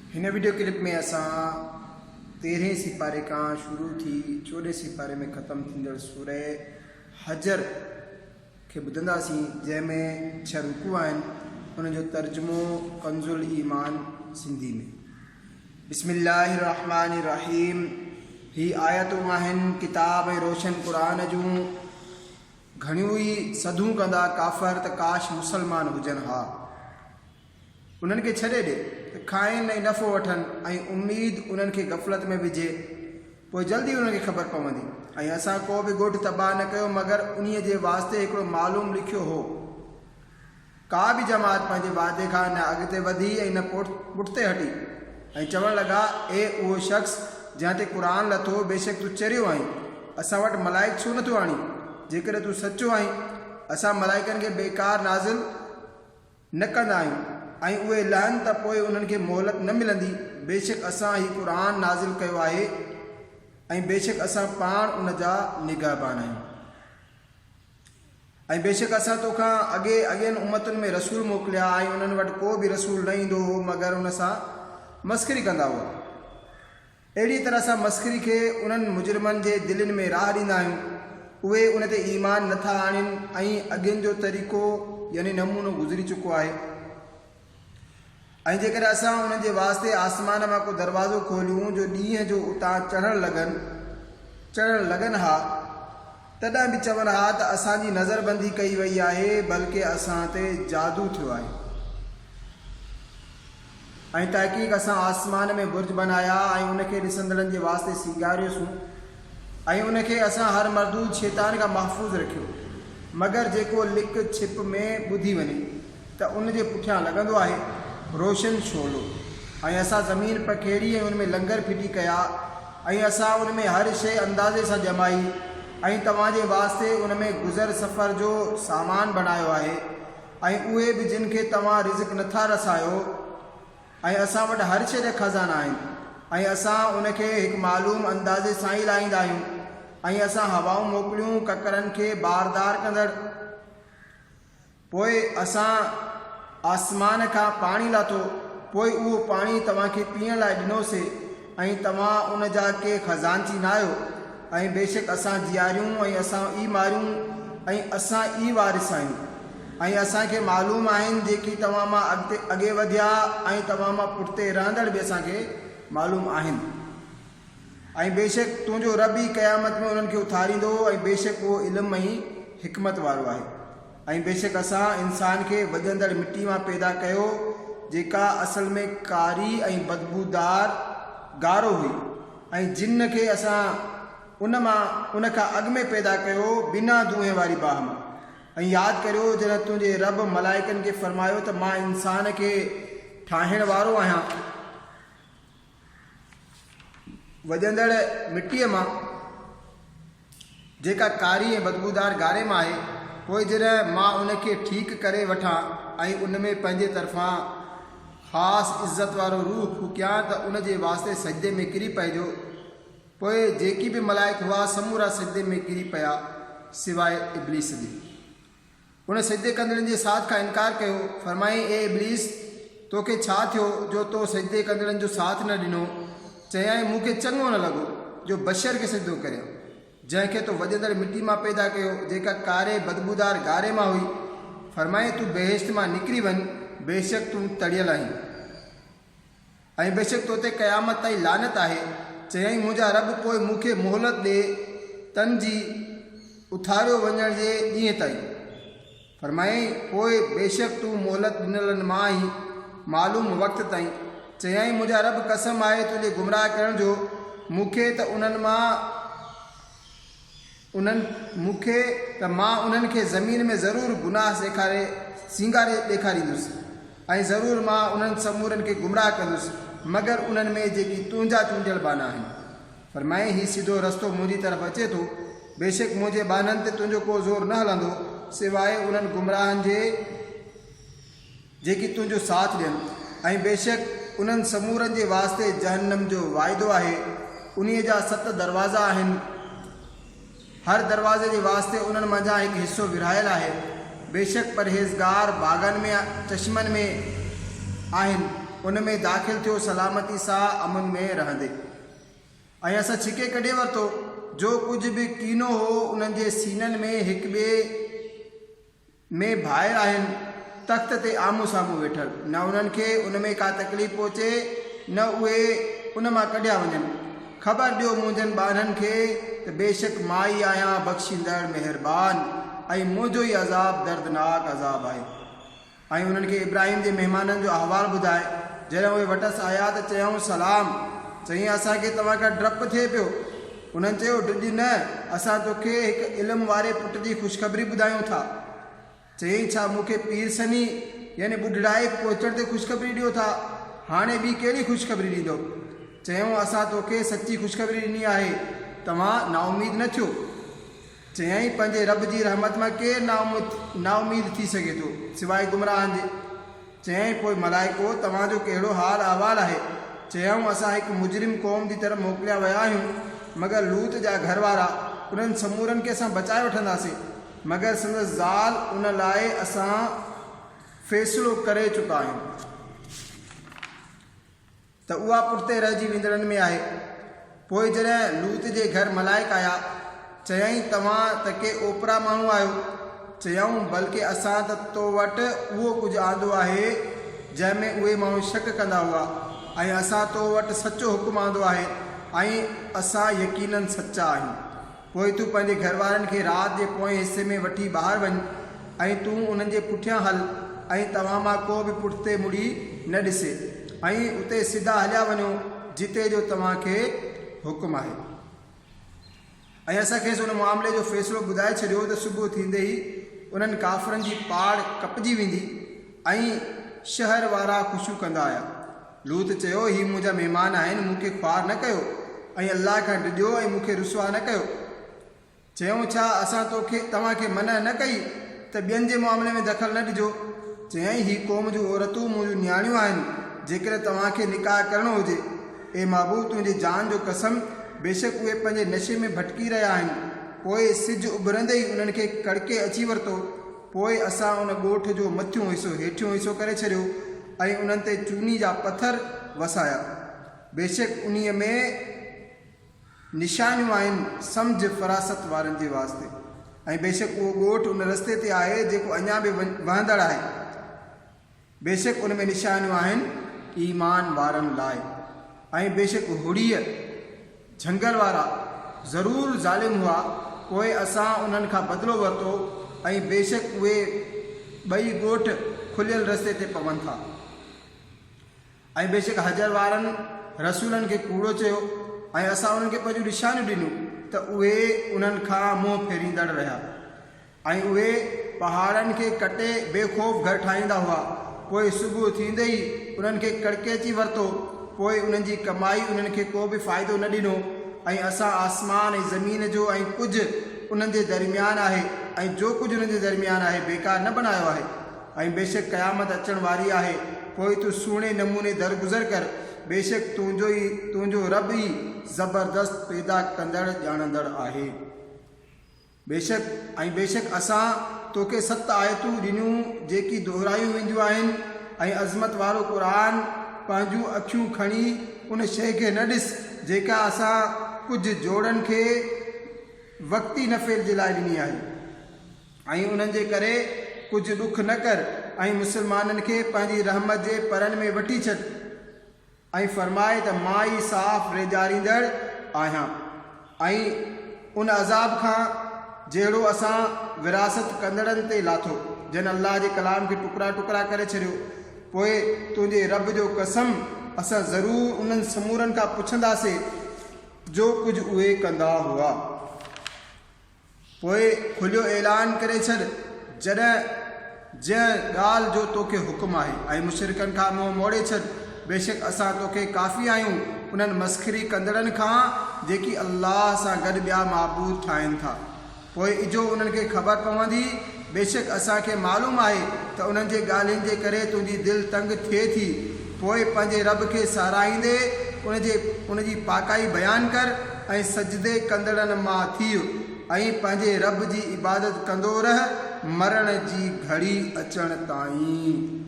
इन video clip में असां 13 सिपारे का शुरू थी 14 सिपारे में ख़त्म थींदड़ सूरह हजर के ॿुधंदासीं, जंहिंमें 6 रुकू आहिनि। उन जो तर्जुमो कंजुल ईमान सिंधी में। बिस्मिल्लाहिर्रहमानिर्रहीम। ही आयतूं आहिनि किताब ऐं रोशन क़ुरान जूं। घणियूं ई सदूं कंदा काफ़र त काश मुसलमान हुजनि हा। उन्हनि खे छॾे ॾे त खाइनि ऐं नफ़ो वठनि ऐं उम्मीद उन्हनि खे गफ़लत में विझे, पोइ जल्दी उन्हनि खे ख़बर पवंदी। ऐं असां को बि ॻोठ तबाह न कयो मगर उन्हीअ जे वास्ते हिकिड़ो मालूम लिखियो हो। का बि जमात पंहिंजे वादे खां न अॻिते वधी ऐं न पुठिते हटी ऐं चवणु लॻा, ए उहो शख़्स जंहिं ते क़ुरान लथो, बेशक तूं चरियो आहीं। असां वटि मलाइक छो नथो आणी? जेकॾहिं तूं सचो आहीं, असां मलाइकनि खे बेकार नाज़िल न कंदा आहियूं ऐं उहे लहनि त पोइ उन्हनि खे मोहलत न मिलंदी। बेशक असां ही क़ुरान नाज़िल कयो आहे ऐं बेशक असां पाण उन जा निगहबान आहियूं। ऐं बेशक असां तोखां अॻियनि उम्मतुनि में रसूल मोकिलिया ऐं उन्हनि वटि को बि रसूल न ईंदो हो मगर उन सां मस्ख़री कंदा हुआ। अहिड़ी तरह सां मस्ख़री खे उन्हनि मुजरिमनि जे दिलनि में राह ॾींदा आहियूं। उहे उन ते ईमान नथा आणनि ऐं अॻियुनि जो तरीक़ो यानी नमूनो गुज़री चुको आहे। ऐं जेकॾहिं असां उन्हनि जे वास्ते आसमान मां को दरवाज़ो खोलियूं जो ॾींहं जो उतां चढ़णु लॻनि हा, तॾहिं बि चवनि हा त असांजी नज़रबंदी कई वई आहे, बल्कि असां ते जादू थियो आहे। ऐं तहक़ीक़ असां आसमान में बुर्ज बनाया ऐं उनखे ॾिसंदड़नि जे वास्ते सीगारियोसीं ऐं उनखे असां हर मरदूद शैतान खां महफ़ूज़ रखियो। मगर जेको लिक छिप में ॿुधी वञे त उन जे पुठियां लॻंदो आहे रोशन शोलो। ऐं असां ज़मीन पखेड़ी ऐं उन में लंगर फिटी कया ऐं असां उन में हर शइ अंदाज़े सां ॼमाई ऐं तव्हांजे वास्ते उन में गुज़र सफ़र जो सामान बणायो आहे ऐं उहे बि जिन खे तव्हां रिज़्क़ नथा रसायो। ऐं असां वटि हर शइ जा खज़ाना आहिनि ऐं असां उनखे हिकु मालूम अंदाज़े सां ई लाहींदा आहियूं। ऐं असां हवाऊं मोकिलियूं ककरनि खे बारदार कंदड़। पोइ असां आसमान खां पाणी लाथो, पोइ उहो पाणी तव्हांखे पीअण लाइ ॾिनोसीं ऐं तव्हां उन जा के खज़ानची न आहियो। ऐं बेशक असां जियारियूं ऐं असां ई मारियूं ऐं असां ई वारिस आहियूं। ऐं असांखे मालूम आहिनि जेकी तव्हां मां अॻे वधिया ऐं तव्हां मां पुठिते रहंदड़ बि असांखे मालूम आहिनि। ऐं बेशक तुंहिंजो रब ई क़यामत में उन्हनि खे उथारींदो ऐं बेशक उहो इल्मु ऐं हिकमत वारो आहे। ऐं बेशक असां इंसान खे वॼंदड़ मिटी मां पैदा कयो, जेका असल में कारी ऐं बदबूदार गारो हुई। ऐं जिन खे असां उन खां अॻु में पैदा कयो बिना धुएं वारी बाह मां। ऐं यादि करियो जॾहिं तुंहिंजे रब मलाइकनि खे फरमायो त मां इंसान खे ठाहिण वारो आहियां वॼंदड़ मिटीअ मां, जेका कारी ऐं बदबूदार गारे मां आहे। पोइ जॾहिं मां उनखे ठीकु करे वठां ऐं उन में पंहिंजे तरफ़ां ख़ासि इज़त वारो रूह फूकियां त उन जे वास्ते सजदे में किरी पइजो। पोइ जेकी बि मलाइक हुआ समूरा सजदे में किरी पिया सवाइ इब्लीस जे। उन सजदे कंदड़नि जे साथ खां इनकार कयो। फरमाई, ए इब्लीस, तोखे छा थियो जो तो सजदे कंदड़नि जो साथ न ॾिनो? चयाईं, मूंखे चङो न लॻो जो बशर खे सजदो करियो, जंहिंखे तो वॼंदड़ मिटी मां पैदा कयो, जेका कारे बदबूदार गारे मां हुई। फरमाई, तूं बेहिश्त मां निकिरी वञ, बेशक तूं तड़ियल आहीं ऐं बेशक तो ते क़यामत ताईं लानत आहे। चयाईं, मुंहिंजा रब पोइ मूंखे मोहलत ॾे तन जी उथारियो वञण जे ॾींहं ताईं। फरमाई, पोइ बेशक तूं मोहलत ॾिनलनि मां आहीं मालूम वक़्त ताईं। चयाईं, मुंहिंजा रब कसम आहे तुंहिंजे गुमराह करण जो, मूंखे त मां उन्हनि खे ज़मीन में ज़रूरु गुनाह सींगारे ॾेखारींदुसि ऐं ज़रूरु मां उन्हनि समूरनि खे गुमराह कंदुसि मगर उन्हनि में जेकी तुंहिंजा चूंडियल बाना आहिनि। फरमाए, हीउ सिधो रस्तो मुंहिंजी तरफ़ अचे थो। बेशक मुंहिंजे बाननि ते तुंहिंजो को ज़ोर न हलंदो सवाइ उन्हनि गुमराहनि जे जेकी तुंहिंजो साथ ॾियनि। ऐं बेशक उन्हनि समूरनि जे वास्ते जहन्नम जो वाइदो आहे। उन्हीअ जा 7 दरवाज़ा आहिनि। हर दरवाज़े जे वास्ते उन्हनि मंझां हिकु हिसो विरहायल आहे। बेशक परहेज़गार बाग़नि में चश्मनि में आहिनि उन में दाख़िल थियो सलामती सां अमन में रहंदे। ऐं असां छिके कढी वरितो जो कुझु बि कीनो हो उन्हनि जे सीननि में हिक ॿिए में भाइर आहिनि तख़्त ते आम्हूं साम्हूं वेठल, न उन्हनि खे उन में का तकलीफ़ पहुचे न उहे उन मां कढिया वञनि। ख़बर ॾियो मुंहिंजनि ॿारनि खे त बेशक मां ई आहियां बख़्शींदड़ महिरबान ऐं मुंहिंजो ई अज़ाब दर्दनाक अज़ाब आहे। ऐं उन्हनि खे इब्राहिम जे महिमाननि जो अहवालु ॿुधाए। जॾहिं उहे वटसि आया त चयऊं सलाम। चई असांखे तव्हां खां डपु थिए पियो। उन्हनि चयो ॾिॼ न, असां तोखे हिकु इल्मु वारे पुट जी ख़ुशख़बरी ॿुधायूं था। चई छा मूंखे पीर सनी यानी ॿुढड़ाई पहुचण ते ख़ुशख़बरी ॾियो था, हाणे ॿी कहिड़ी ख़ुशख़बरी ॾींदो? चयूं असां तोखे सची ख़ुशख़बरी ॾिनी आहे, तव्हां नाउमीद न थियो। चयईं पंहिंजे रब जी रहमत मां केरु नाउमीद थी सघे थो सवाइ गुमराहनि जे। चयईं पोइ मलाइको तव्हांजो कहिड़ो हाल अहवालु आहे? चयऊं असां हिकु मुजरिम क़ौम जी तरफ़ मोकिलिया विया आहियूं, मगर लूत जा घर वारा उन्हनि समूरनि खे असां बचाए वठंदासीं, मगर संदसि ज़ाल उन लाइ असां फ़ैसिलो करे चुका आहियूं त उहा पुठिते रहिजी वेंदड़नि में आहे। पोइ जॾहिं लूत जे घर मलाइक आया चयईं तव्हां त के ओपरा माण्हू आहियो? चयऊं बल्कि असां त तो वटि उहो कुझु आंदो आहे जंहिंमें उहे माण्हू शक कंदा हुआ, ऐं असां तो वटि सचो हुकुम आंदो आहे ऐं असां यकीनन सचा आहियूं। पोइ तूं पंहिंजे घर वारनि खे राति जे पोएं हिसे में वठी ॿाहिरि वञ ऐं तूं उन्हनि जे पुठियां हल ऐं तव्हां मां को बि पुठिते मुड़ी न ॾिसे ऐं उते सिधा हलिया वञो जिते जो तव्हांखे हुकुम आहे। ऐं असां खेसि उन मामले जो फ़ैसिलो ॿुधाए छॾियो त सुबुह थींदे ई उन्हनि काफ़रनि जी पाड़ कपजी वेंदी ऐं शहर वारा ख़ुशियूं कंदा आया। लूत चयो ही मुंहिंजा महिमान आहिनि, मूंखे ख़्वार न कयो ऐं अल्लाह खां ॾिजो ऐं मूंखे रुसवा न कयो। चयूं छा असां तव्हांखे मना न कई त ॿियनि जे मामले में दख़ल न ॾिजो? चयईं ही क़ौम जूं औरतूं मुंहिंजूं न्याणियूं आहिनि, जेकर तव्हांखे निकाह करणो हुजे। ए महबूब तुंहिंजी जान जो कसम, बेशक उहे पंहिंजे नशे में भटकी रहिया आहिनि। पोइ सिज उभरंदे ई उन्हनि खे कड़के अची वरितो। पोइ असां उन ॻोठ जो मथियों हिसो हेठियों हिसो करे छॾियो ऐं उन्हनि ते चूनी जा पथर वसाया। बेशक उन्हीअ में निशानियूं आहिनि सम्झ फ़रासत वारनि जे वास्ते, ऐं बेशक उहो ॻोठ उन रस्ते ते आहे जेको अञा बि वहंदड़ आहे। बेशक उन में निशानियूं आहिनि ईमान वारनि लाइ। ऐं बेशक हुड़ीअ झंगल वारा ज़रूरु ज़ालिम हुआ, पोइ असां उन्हनि खां बदिलो वरितो ऐं बेशक उहे ॿई ॻोठ खुलियल रस्ते ते पवनि था। ऐं बेशक हजर वारनि रसूलनि खे कूड़ो चयो ऐं असां उन्हनि खे पंहिंजूं निशानियूं ॾिनियूं त उहे उन्हनि खां मुंहुं फेरींदड़ रहिया ऐं उहे पहाड़नि खे कटे बेखौफ़ घर ठाहींदा हुआ। पोइ सुबुह थींदे ई उन्हनि खे कड़के अची वरितो। पोइ उन्हनि जी कमाई उन्हनि खे को बि फ़ाइदो न ॾिनो ऐं असां आसमान ऐं ज़मीन जो ऐं कुझु उन्हनि जे दरमियान आहे ऐं जो कुझु उन्हनि जे दरमियान आहे बेकार न बनायो आहे। ऐं बेशक क़यामत अचण वारी आहे, पोइ तूं सुहिणे नमूने दरगुज़र कर। बेशक तुंहिंजो रब ई ज़बरदस्त पैदा कंदड़ ॼाणंदड़ आहे। बेशक असां तोखे 7 आयतूं ॾिनियूं जेकी दोहरायूं वेंदियूं आहिनि ऐं अज़मत वारो क़ुरान। पंहिंजूं अखियूं खणी उन शइ खे न ॾिस जेका असां कुझु जोड़नि खे वक़्ती नफ़े जे लाइ ॾिनी आहे, ऐं उन्हनि जे करे कुझु ॾुख न कर ऐं मुसलमाननि खे पंहिंजी रहमत जे परनि में वठी छॾ ऐं फरमाए त मां ई साफ़ रेजारींदड़ आहियां ऐं उन अज़ाब खां जहिड़ो असां विरासत कंदड़नि ते लाथो जिन अल्लाह जे कलाम खे टुकड़ा टुकड़ा करे छॾियो। पोइ तुंहिंजे रब जो कसम, असां ज़रूरु उन्हनि समूरनि खां पुछंदासीं जो कुझु उहे कंदा हुआ। पोइ खुलियो ऐलान करे छॾ जंहिं ॻाल्हि जो तोखे हुकुम आहे ऐं मुशरिकनि खां मुंहुं मोड़े छॾ। बेशक असां तोखे काफ़ी आहियूं उन्हनि मस्खरी कंदड़नि खां जेकी अल्लाह सां गॾु ॿिया माबूद ठाहिनि था। पोइ इजो उन्हनि खे ख़बर पवंदी, बेशक असांखे मालूम आहे त उन्हनि जे ॻाल्हियुनि जे करे तुंहिंजी दिलि तंग थिए थी। पोइ पंहिंजे रब खे साराईंदे उनजी पाकाई बयानु कर ऐं सजदे कंदड़नि मां थी ऐं पंहिंजे रब जी इबादत कंदो रह मरण जी घड़ी अचण ताईं।